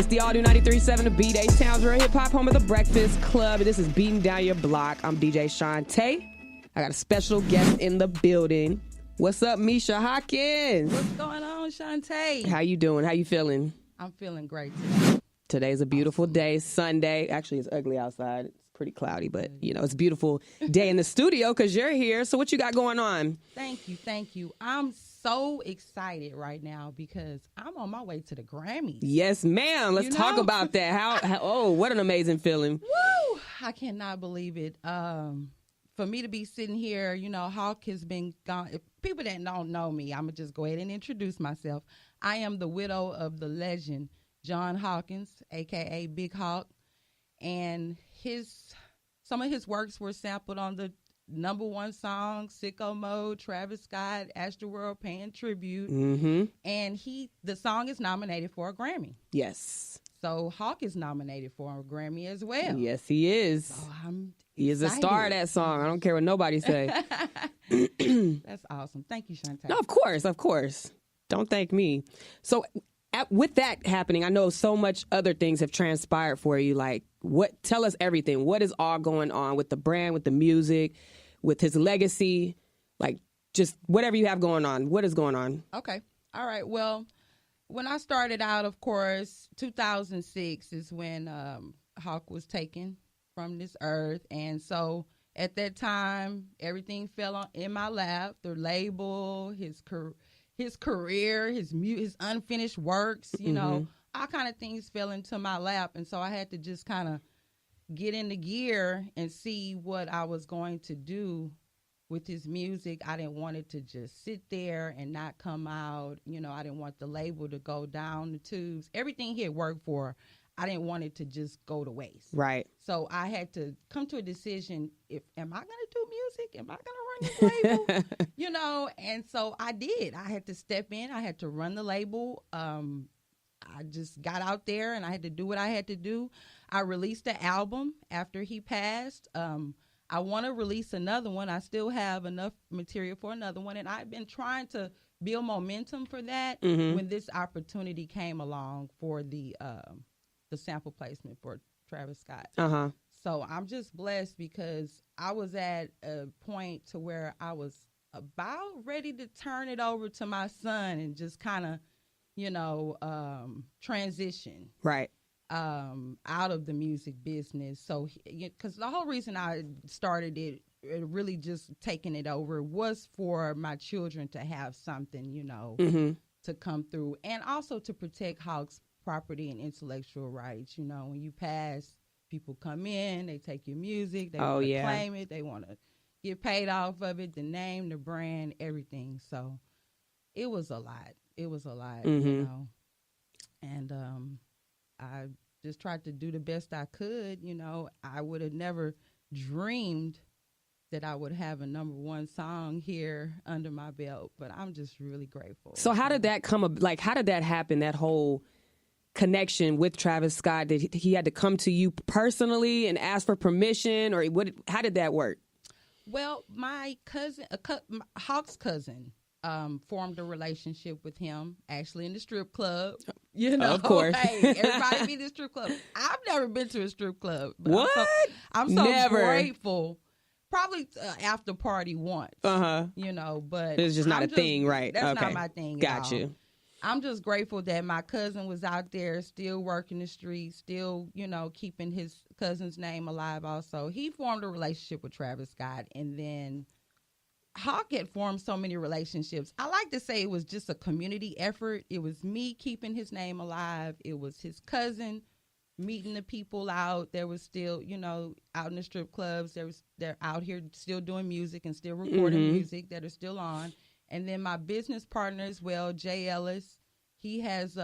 It's the all new 93.7 The Beat, H-Town's real hip-hop home of the Breakfast Club. This is Beatin Down Your Block. I'm DJ Shante. I got a special guest in the building. What's up, Meshah Hawkins? What's going on, Shante? How you doing? How you feeling? I'm feeling great today. Today's a beautiful day, Sunday. Actually, it's ugly outside. It's pretty cloudy, but, you know, it's a beautiful day in the studio because you're here. So what you got going on? Thank you. I'm so excited right now because I'm on my way to the Grammys. Yes, ma'am. Let's talk about that. Oh, what an amazing feeling. Woo! I cannot believe it. For me to be sitting here, you know, Hawk has been gone. If people that don't know me, I'm going to just go ahead and introduce myself. I am the widow of the legend, John Hawkins, a.k.a. Big Hawk. And some of his works were sampled on the #1 song, Sicko Mode, Travis Scott, Astroworld paying tribute. Mm-hmm. And the song is nominated for a Grammy. Yes. So Hawk is nominated for a Grammy as well. Yes, he is. So I'm He is a star of that song. I don't care what nobody say. That's awesome. Thank you, Shante. No, of course. Don't thank me. So with that happening, I know so much other things have transpired for you. Like, tell us everything. What is all going on with the brand, with the music, with his legacy? Like, just whatever you have going on. What is going on? Okay. All right. Well, when I started out, of course, 2006 is when Hawk was taken from this earth. And so at that time, everything fell in my lap. The label, his career, his unfinished works, you know, all kind of things fell into my lap. And so I had to just kind of get into gear and see what I was going to do with his music. I didn't want it to just sit there and not come out. You know, I didn't want the label to go down the tubes. Everything he had worked for, I didn't want it to just go to waste. Right. So I had to come to a decision. Am I going to do music? Am I going to run this label? You know, and so I did. I had to step in. I had to run the label. I just got out there and I had to do what I had to do. I released the album after he passed. I want to release another one. I still have enough material for another one. And I've been trying to build momentum for that when this opportunity came along for the sample placement for Travis Scott. So I'm just blessed because I was at a point to where I was about ready to turn it over to my son and just kind of, you know, transition. Right. Out of the music business. So, because the whole reason I started it, really just taking it over, was for my children to have something, you know, to come through, and also to protect Hawk's property and intellectual rights. You know, when you pass, people come in, they take your music, they want to claim it, they want to get paid off of it, the name, the brand, everything. So it was a lot. You know, and I just tried to do the best I could. You know, I would have never dreamed that I would have a #1 song here under my belt, but I'm just really grateful. So how did that how did that happen, that whole connection with Travis Scott? Did he had to come to you personally and ask for permission, or how did that work? Well, my cousin, Hawk's cousin, formed a relationship with him, actually in the strip club. You know, of course. Hey, everybody be in the strip club. I've never been to a strip club. But What? I'm so grateful. Probably after party once. You know, but it's just not thing, right? That's not my thing. Got you. I'm just grateful that my cousin was out there still working the streets, still, you know, keeping his cousin's name alive also. He formed a relationship with Travis Scott, and then Hawk had formed so many relationships. I like to say it was just a community effort. It was me keeping his name alive. It was his cousin meeting the people out. There was still, you know, out in the strip clubs. They're out here still doing music and still recording music that are still on. And then my business partner as well, Jay Ellis, he has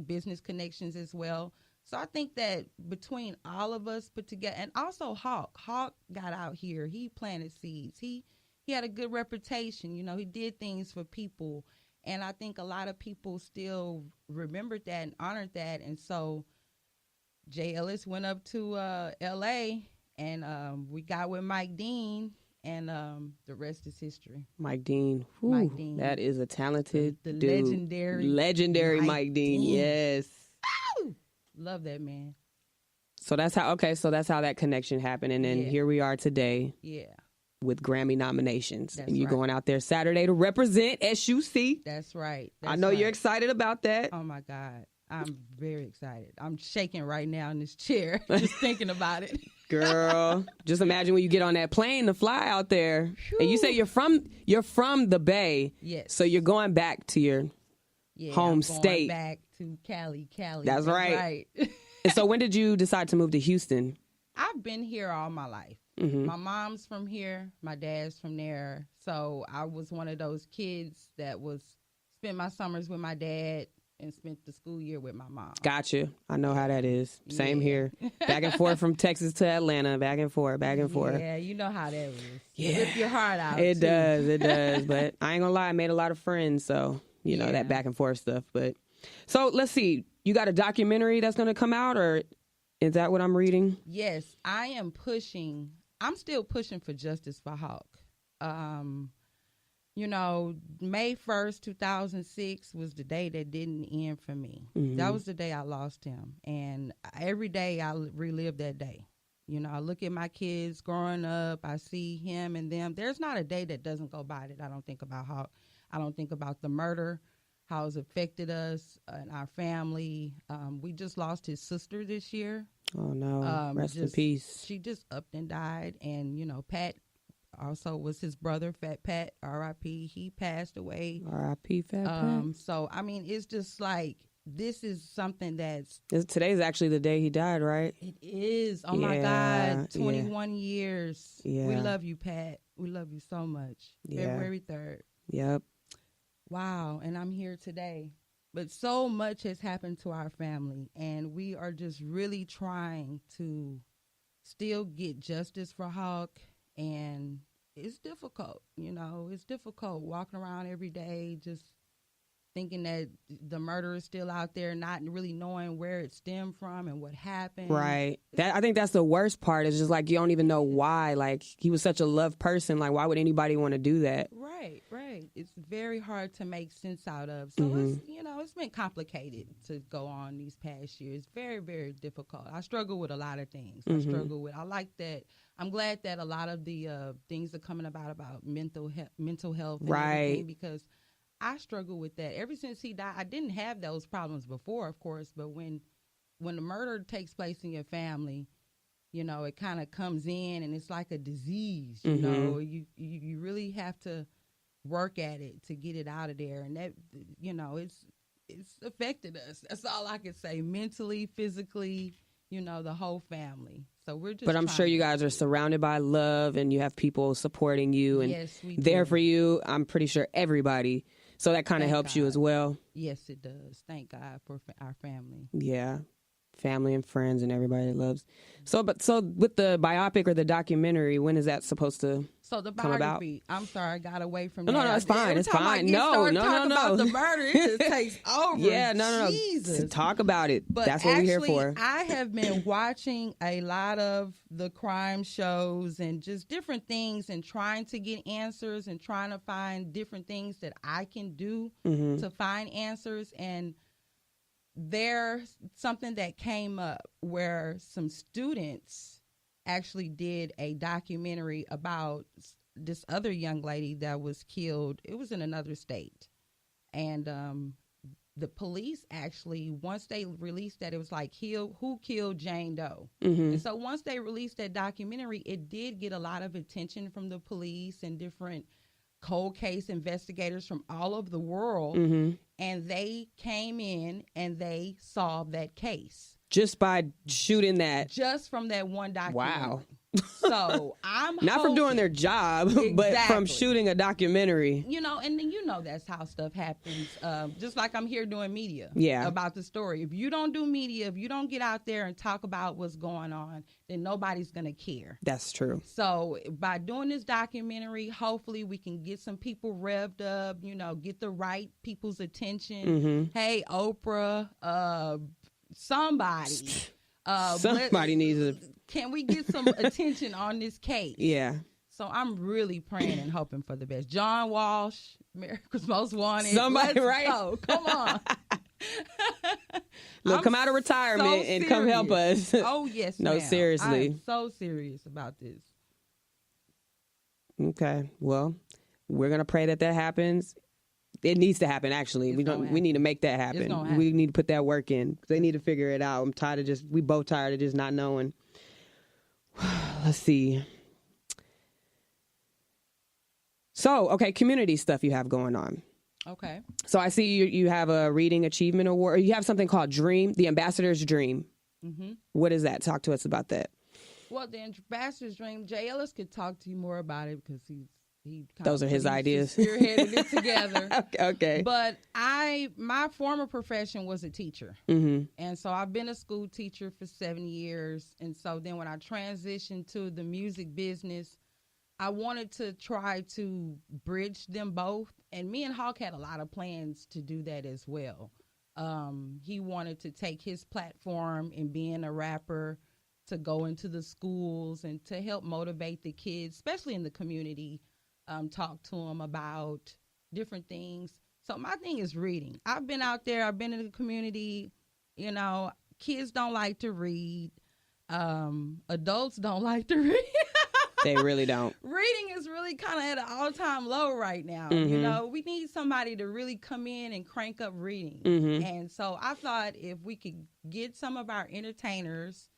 business connections as well. So I think that between all of us put together, and also Hawk got out here. He planted seeds. He had a good reputation. You know, he did things for people. And I think a lot of people still remembered that and honored that. And so Jay Ellis went up to L.A. and we got with Mike Dean. And the rest is history. Mike Dean. Whew, Mike Dean. That is a talented the dude. legendary Mike Dean. Yes. Love that man. So that's how that connection happened. And then here we are today. Yeah. With Grammy nominations. That's and you're right. going out there Saturday to represent SUC. That's right. I know you're excited about that. Oh, my God. I'm very excited. I'm shaking right now in this chair just thinking about it. Girl, just imagine when you get on that plane to fly out there. Whew. And you say you're from the Bay. Yes. So you're going back to your home state. Back to Cali. That's right. And so when did you decide to move to Houston? I've been here all my life. Mm-hmm. My mom's from here. My dad's from there. So I was one of those kids that spent my summers with my dad and spent the school year with my mom. Gotcha. I know how that is. Same here. Back and forth from Texas to Atlanta. Back and forth. Yeah, you know how that is. Yeah. Rip your heart out. It does. But I ain't gonna lie, I made a lot of friends. So, you know, that back and forth stuff. But so let's see. You got a documentary that's gonna come out, or is that what I'm reading? Yes, I am pushing. I'm still pushing for justice for Hawk. You know, May 1st, 2006 was the day that didn't end for me. Mm-hmm. That was the day I lost him. And every day I relive that day. You know, I look at my kids growing up. I see him and them. There's not a day that doesn't go by that I don't think about Hawk. I don't think about the murder, how it's affected us and our family. We just lost his sister this year. Oh, no. Rest in peace. She just up and died. And, you know, Pat also was his brother, Fat Pat, R.I.P. He passed away. R.I.P. Fat Pat. So, I mean, it's just like, this is something today's actually the day he died, right? It is. Oh, my God. 21 years. Yeah. We love you, Pat. We love you so much. February 3rd. Yep. Wow. And I'm here today. But so much has happened to our family, and we are just really trying to still get justice for Hawk. And it's difficult, you know, it's difficult walking around every day just thinking that the murder is still out there, not really knowing where it stemmed from and what happened. Right. I think that's the worst part. It's just like you don't even know why. Like, he was such a loved person. Like, why would anybody want to do that? Right. It's very hard to make sense out of. So, it's, you know, it's been complicated to go on these past years. Very, very difficult. I struggle with a lot of things. I like that. I'm glad that a lot of the things are coming about mental health and everything, because I struggle with that. Ever since he died, I didn't have those problems before, of course, but when the murder takes place in your family, you know, it kind of comes in and it's like a disease, you know. You really have to work at it to get it out of there, and that, you know, it's affected us. That's all I can say, mentally, physically, you know, the whole family. So we're just. But I'm sure you guys are surrounded by love, and you have people supporting you and there for you. I'm pretty sure everybody. So that kind of helps you as well. Yes, it does. Thank God for our family. Yeah. Family and friends and everybody that loves. So with the biopic or the documentary, when is that supposed to come about? I'm sorry, I got away from that. No, it's fine. It's fine. No. About the murder, it just takes over. Yeah, no. Jesus. Talk about it. But that's what we're here for. I have been watching a lot of the crime shows and just different things and trying to get answers and trying to find different things that I can do to find answers. And there's something that came up where some students actually did a documentary about this other young lady that was killed. It was in another state. And the police actually, once they released that, it was like, who killed Jane Doe? And so once they released that documentary, it did get a lot of attention from the police and different cold case investigators from all over the world. And they came in and they solved that case. Just by shooting that? Just from that one documentary. Wow. So I'm not from doing their job, but from shooting a documentary. You know, and then you know that's how stuff happens. Just like I'm here doing media about the story. If you don't do media, if you don't get out there and talk about what's going on, then nobody's going to care. That's true. So by doing this documentary, hopefully we can get some people revved up, you know, get the right people's attention. Hey, Oprah, somebody. Somebody needs a... Can we get some attention on this case? Yeah. So I'm really praying and hoping for the best. John Walsh, America's Most Wanted. Somebody, Let's right? go. Come on. Look, come out of retirement and come help us. Oh, yes, No, ma'am. seriously. I'm so serious about this. Okay. Well, we're going to pray that happens. It needs to happen, actually. We need to make that happen. We need to put that work in. They need to figure it out. I'm tired of we both tired of just not knowing. Let's see. So, okay, community stuff you have going on. Okay. So I see you have a Reading Achievement Award. You have something called Dream, the Ambassador's Dream. Mm-hmm. What is that? Talk to us about that. Well, the Ambassador's Dream, Jay Ellis could talk to you more about it because he those are his ideas. Spearheaded it together. Okay. But my former profession was a teacher. Mm-hmm. And so I've been a school teacher for 7 years. And so then when I transitioned to the music business, I wanted to try to bridge them both. And me and Hawk had a lot of plans to do that as well. He wanted to take his platform in being a rapper to go into the schools and to help motivate the kids, especially in the community, talk to them about different things. So my thing is reading. I've been out there. I've been in the community. You know, kids don't like to read. Adults don't like to read. They really don't. Reading is really kind of at an all-time low right now. Mm-hmm. You know, we need somebody to really come in and crank up reading. Mm-hmm. And so I thought if we could get some of our entertainers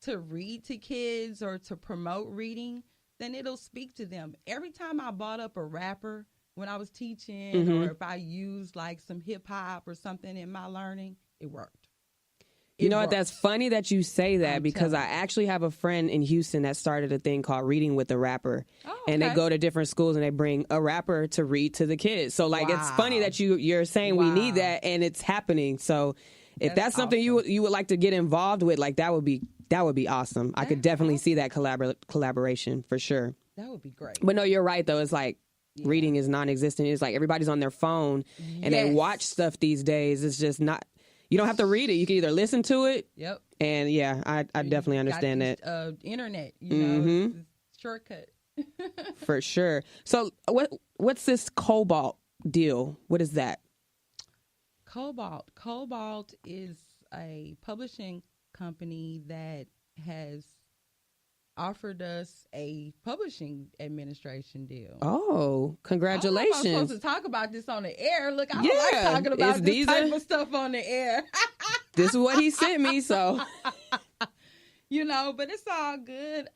to read to kids or to promote reading, then it'll speak to them. Every time I brought up a rapper when I was teaching, mm-hmm. or if I used like some hip-hop or something in my learning, it worked. You know what? That's funny that you say that, because I actually have a friend in Houston that started a thing called Reading with a Rapper. Oh, okay. And they go to different schools and they bring a rapper to read to the kids. So, like, It's funny that you're saying we need that, and it's happening. So if that's something awesome. you would like to get involved with, like, that would be awesome. I could definitely see that collaboration for sure. That would be great. But no, you're right, though. It's like reading is non-existent. It's like everybody's on their phone and they watch stuff these days. It's just not... You don't have to read it. You can either listen to it. Yep. And yeah, I definitely understand that. Internet, you know, it's a shortcut. For sure. So what's this Cobalt deal? What is that? Cobalt is a publishing company that has offered us a publishing administration deal. Oh, congratulations. I'm supposed to talk about this on the air. Look, I don't like talking about this type of stuff on the air. This is what he sent me, so. You know, but it's all good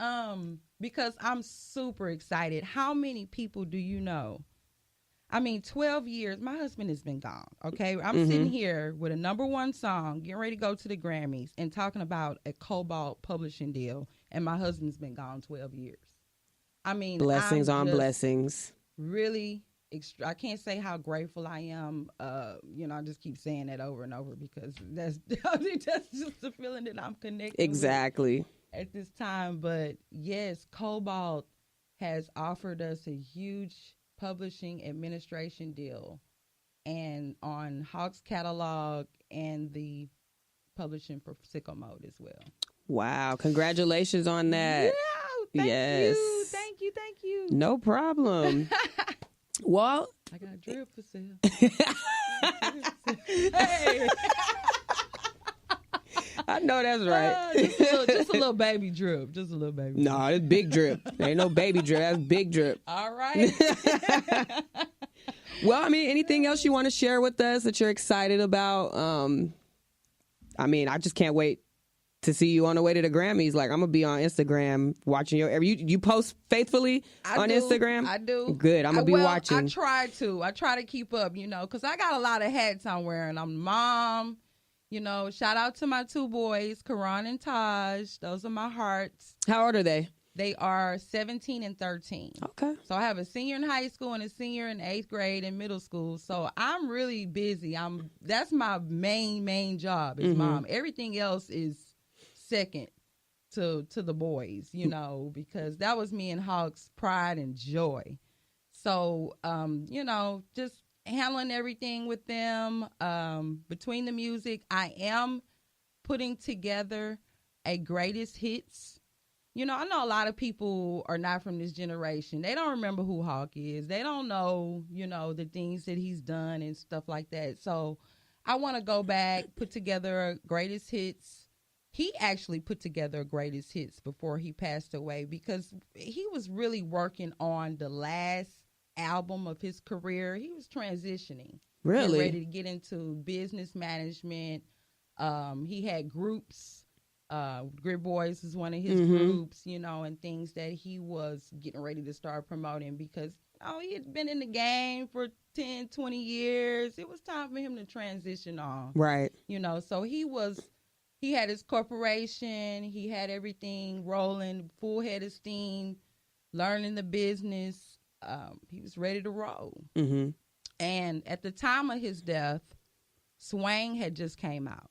because I'm super excited. How many people do you know? I mean, 12 years. My husband has been gone, okay? I'm sitting here with a #1 song, getting ready to go to the Grammys, and talking about a Cobalt publishing deal, and my husband's been gone 12 years. I mean, blessings on blessings. Really, I can't say how grateful I am. You know, I just keep saying that over and over because that's just the feeling that I'm connected with at this time. But yes, Cobalt has offered us a huge publishing administration deal, and on Hawk's catalog and the publishing for Sicko Mode as well. Wow, congratulations on that. Yeah, thank you. No problem. Well, I got a drip for sale. Hey. I know that's right. Just a little baby drip. Just a little baby. No, it's big drip. Ain't no baby drip. That's big drip. All right. Well, I mean, anything else you want to share with us that you're excited about? I mean, I just can't wait to see you on the way to the Grammys. Like, I'm gonna be on Instagram watching you post faithfully on Instagram? I do. Good. I'm gonna be watching. I try to keep up, you know, because I got a lot of hats I'm wearing. I'm mom. You know, shout out to my 2 boys, Karan and Taj. Those are my hearts. How old are they? They are 17 and 13. Okay. So I have a senior in high school and a senior in 8th grade and middle school. So I'm really busy. That's my main job is mom. Everything else is second to the boys, you know, because that was me and Hawk's pride and joy. So, you know, just handling everything with them. Between the music, I am putting together a greatest hits. You know, I know a lot of people are not from this generation. They don't remember who Hawk is. They don't know, you know, the things that he's done and stuff like that. So I want to go back, put together a greatest hits. He actually put together a greatest hits before he passed away because he was really working on the last album of his career. He was transitioning, Really? getting ready to get into business management. He had groups. Grid Boys is one of his groups, you know, and things that he was getting ready to start promoting because he had been in the game for 10, 20 years. It was time for him to transition on. Right. You know, so he had his corporation, he had everything rolling, full head of steam, learning the business. He was ready to roll. Mm-hmm. And at the time of his death, Swang had just came out.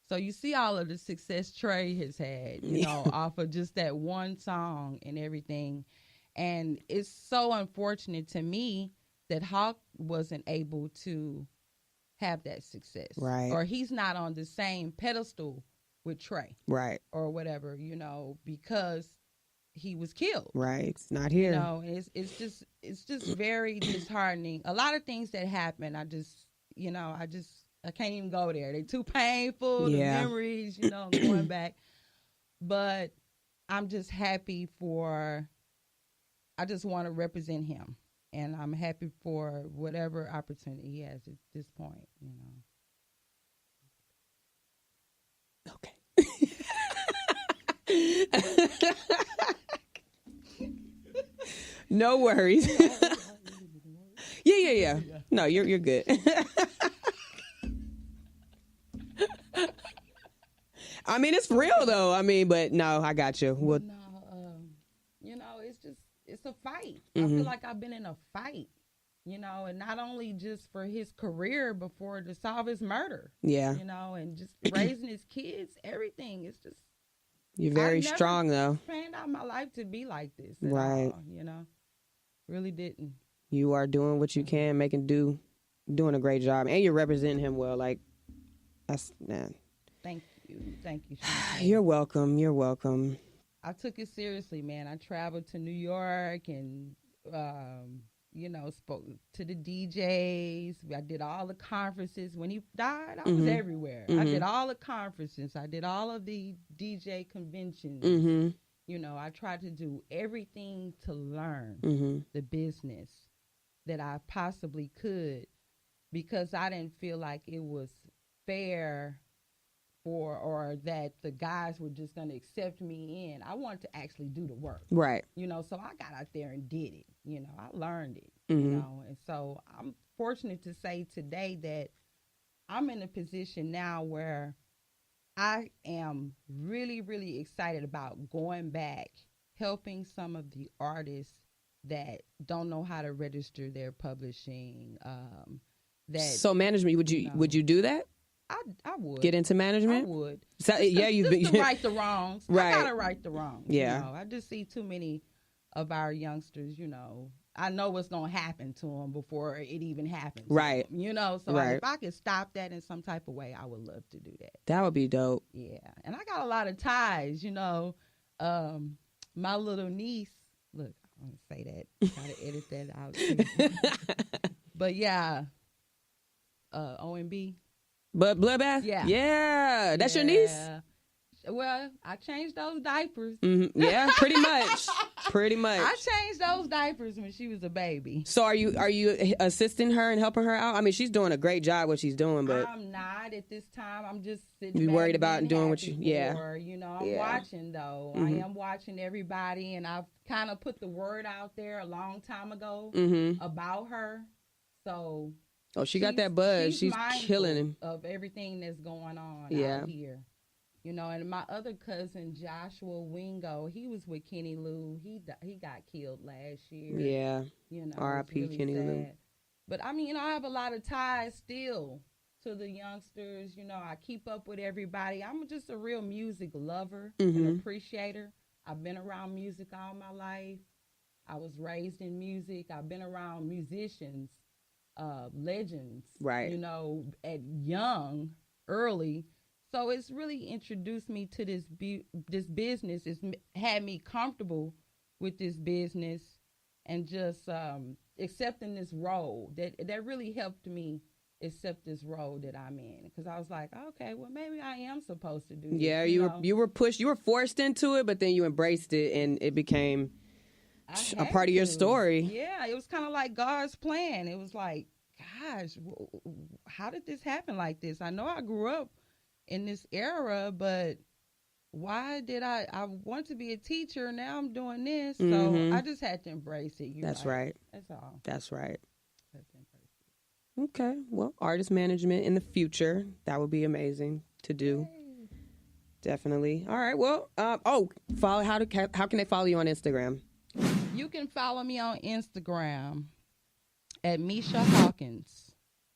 So you see all of the success Trey has had, you know, off of just that one song and everything. And it's so unfortunate to me that Hawk wasn't able to have that success. Right. Or he's not on the same pedestal with Trey. Right. Or whatever, you know, because he was killed. Right. It's not here. You know, and it's just very disheartening. A lot of things that happen, I can't even go there. They're too painful, the memories, you know, going back. But I'm just happy I just want to represent him. And I'm happy for whatever opportunity he has at this point, you know. Okay. No worries. Yeah. No, you're good. I mean, it's real though. I mean, but no, I got you. No, you know, it's a fight. I feel like I've been in a fight, you know, and not only just for his career, but to solve his murder. Yeah. You know, and just raising his kids, everything. It's just. You're very strong though. Planned out my life to be like this. Right. All, you know, really didn't. You are doing what you can, doing a great job, and you're representing him well. Like, that's man. Thank you, Shante. You're welcome. I took it seriously, man. I traveled to New York and, you know, spoke to the DJs. I did all the conferences. When he died, I was everywhere. I did all the conferences. I did all of the DJ conventions. You know, I tried to do everything to learn the business that I possibly could because I didn't feel like it was fair or that the guys were just going to accept me in. I wanted to actually do the work. Right. You know, so I got out there and did it. You know, I learned it, you know. And so I'm fortunate to say today that I'm in a position now where I am really, really excited about going back, helping some of the artists that don't know how to register their publishing. So management, would you do that? I would get into management. I would. So, you've been to right the wrongs. Right. I gotta right the wrongs. Yeah. You know? I just see too many of our youngsters. You know, I know what's gonna happen to them before it even happens. Right. You know, so if I could stop that in some type of way, I would love to do that. That would be dope. Yeah, and I got a lot of ties. You know, my little niece. Look, I'm gonna say that. Try to edit that out. Too. But yeah, OMB. But Bloodbath? Yeah. That's your niece? Well, I changed those diapers. Yeah, pretty much. I changed those diapers when she was a baby. So are you assisting her and helping her out? I mean, she's doing a great job what she's doing, but I'm not at this time. I'm just sitting. You worried about doing what you? You know, I'm watching though. I am watching everybody, and I've kind of put the word out there a long time ago about her. So. Oh, she got that buzz. She's killing him. Of everything that's going on out here. You know, and my other cousin, Joshua Wingo, he was with Kenny Lou. He got killed last year. Yeah. You know, R.I.P. Really Kenny Lou. But, I mean, you know, I have a lot of ties still to the youngsters. You know, I keep up with everybody. I'm just a real music lover and appreciator. I've been around music all my life. I was raised in music. I've been around musicians. Legends, right? You know, at early, so it's really introduced me to this business. It's had me comfortable with this business and just accepting this role that really helped me accept this role that I'm in, because I was like, okay, well, maybe I am supposed to do this. Yeah, you were pushed, you were forced into it, but then you embraced it, and it became a part of your story. Yeah, it was kind of like God's plan. It was like, gosh, how did this happen like this? I know I grew up in this era, but why did I want to be a teacher? Now I'm doing this. So I just had to embrace it. That's right. That's all. That's right. Okay. Well, artist management in the future, that would be amazing to do. Yay. Definitely. All right. Well, follow. How can they follow you on Instagram? You can follow me on Instagram at Meshah Hawkins.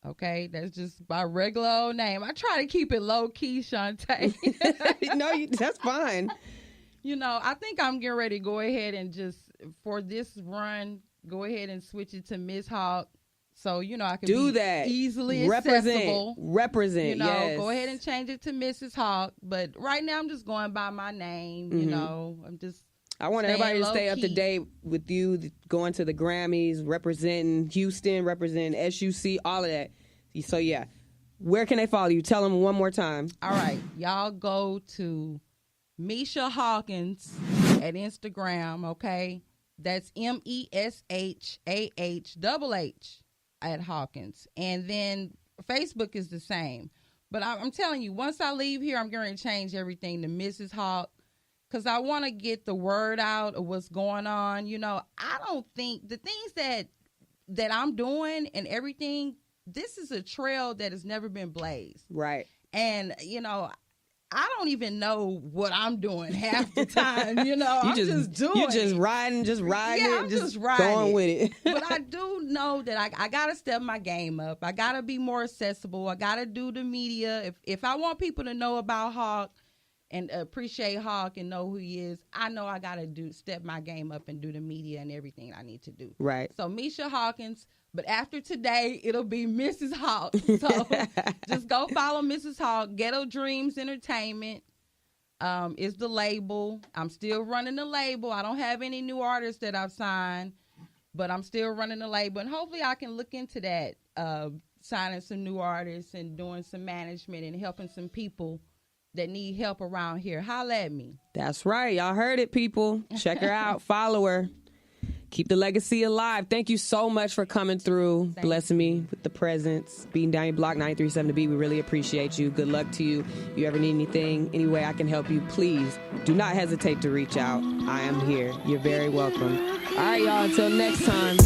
Okay, that's just my regular old name. I try to keep it low key, Shante. No, that's fine. You know, I think I'm getting ready to go ahead and just, for this run, go ahead and switch it to Miss Hawk. So, you know, I can do be that. Easily accessible. Represent, you know, yes. Go ahead and change it to Mrs. Hawk. But right now I'm just going by my name, you know. I want everybody to stay up to date with you, going to the Grammys, representing Houston, representing SUC, all of that. So, yeah. Where can they follow you? Tell them one more time. All right. Y'all go to Meshah Hawkins at Instagram, okay? That's MESHAHH at Hawkins. And then Facebook is the same. But I'm telling you, once I leave here, I'm going to change everything to Mrs. Hawk, because I want to get the word out of what's going on. You know, I don't think the things that I'm doing and everything, this is a trail that has never been blazed. Right. And, you know, I don't even know what I'm doing half the time, you know. I'm just doing it. You're just riding yeah, it. I'm just riding going it. with it. But I do know that I got to step my game up. I got to be more accessible. I got to do the media. If I want people to know about Hawk and appreciate Hawk and know who he is, I know I got to step my game up and do the media and everything I need to do. Right. So Meshah Hawkins, but after today, it'll be Mrs. Hawk. So just go follow Mrs. Hawk. Ghetto Dreams Entertainment is the label. I'm still running the label. I don't have any new artists that I've signed, but I'm still running the label. And hopefully I can look into that, signing some new artists and doing some management and helping some people that need help around here. Holla at me. That's right. Y'all heard it, people. Check her out. Follow her. Keep the legacy alive. Thank you so much for coming through, blessing me with the presence, beating down your block 937 to be. We really appreciate you. Good luck to you. If you ever need anything, any way I can help you, please do not hesitate to reach out. I am here. You're very welcome. All right, y'all. Until next time.